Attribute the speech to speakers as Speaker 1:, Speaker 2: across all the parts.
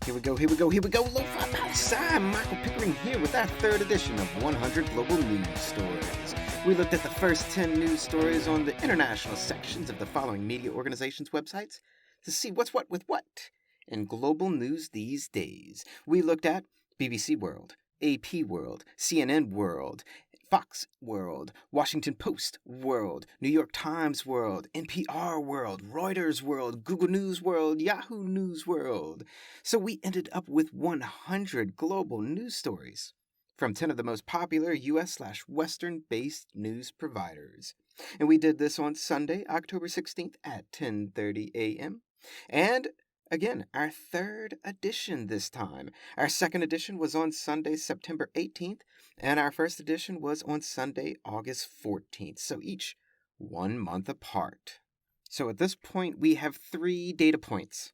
Speaker 1: Here we go. Lofi Poli Sci. Michael Pickering here with our third edition of 100 Global News Stories. We looked at the first 10 news stories on the international sections of the following media organizations' websites to see what's what with what in global news these days. We looked at BBC World, AP World, CNN World, Fox World, Washington Post World, New York Times World, NPR World, Reuters World, Google News World, Yahoo News World. So we ended up with 100 global news stories from 10 of the most popular US/Western-based news providers. And we did this on Sunday, October 16th at 10:30 a.m. And again, our third edition this time. Our second edition was on Sunday, September 18th, and our first edition was on Sunday, August 14th, so each 1 month apart. So at this point, we have 3 data points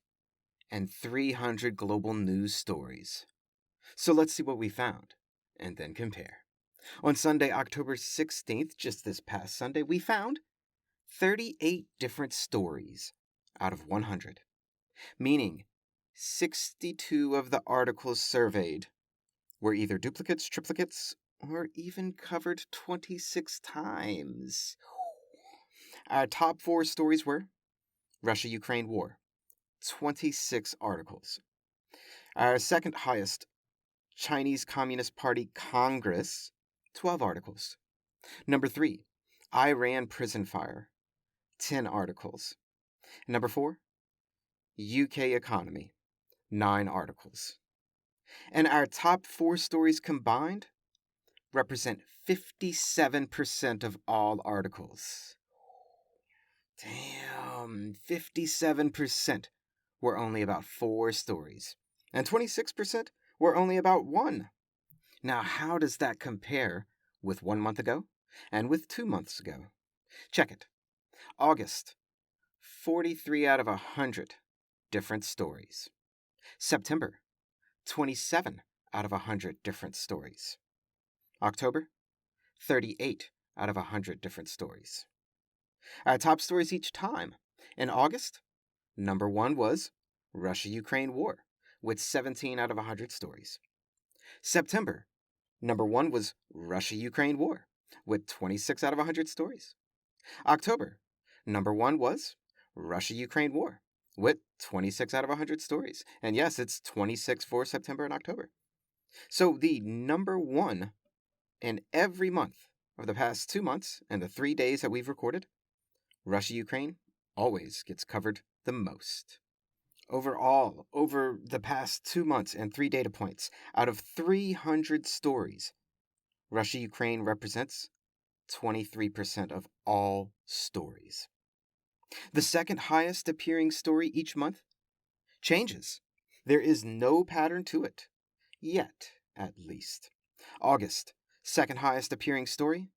Speaker 1: and 300 global news stories. So let's see what we found, and then compare. On Sunday, October 16th, just this past Sunday, we found 38 different stories out of 100. Meaning 62 of the articles surveyed were either duplicates, triplicates, or even covered 26 times. Our top 4 stories were Russia-Ukraine war, 26 articles. Our second highest, Chinese Communist Party Congress, 12 articles. Number 3, Iran prison fire, 10 articles. Number 4, UK economy, 9 articles. And our top 4 stories combined represent 57% of all articles. Damn, 57% were only about 4 stories, and 26% were only about 1. Now, how does that compare with 1 month ago and with 2 months ago? Check it. August, 43 out of 100 different stories. September, 27 out of 100 different stories. October, 38 out of 100 different stories. Our top stories each time. In August, number 1 was Russia-Ukraine war, with 17 out of 100 stories. September, number 1 was Russia-Ukraine war, with 26 out of 100 stories. October, number 1 was Russia-Ukraine war, with 26 out of 100 stories. And yes, it's 26 for September and October. So the number 1 in every month of the past 2 months and the 3 days that we've recorded, Russia-Ukraine always gets covered the most. Overall, over the past 2 months and 3 data points, out of 300 stories, Russia-Ukraine represents 23% of all stories. The second highest appearing story each month changes. There is no pattern to it. Yet, at least. August, second highest appearing story.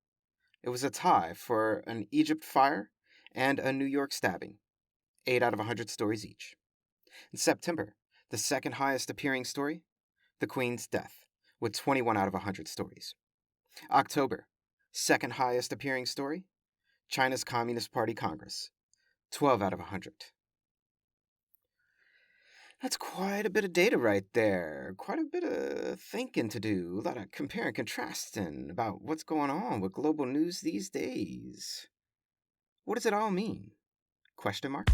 Speaker 1: It was a tie for an Egypt fire and a New York stabbing. 8 out of 100 stories each. In September, the second highest appearing story, the Queen's death, with 21 out of 100 stories. October, second highest appearing story, China's Communist Party Congress, 12 out of 100. That's quite a bit of data right there. Quite a bit of thinking to do. A lot of compare and contrasting about what's going on with global news these days. What does it all mean? Question mark?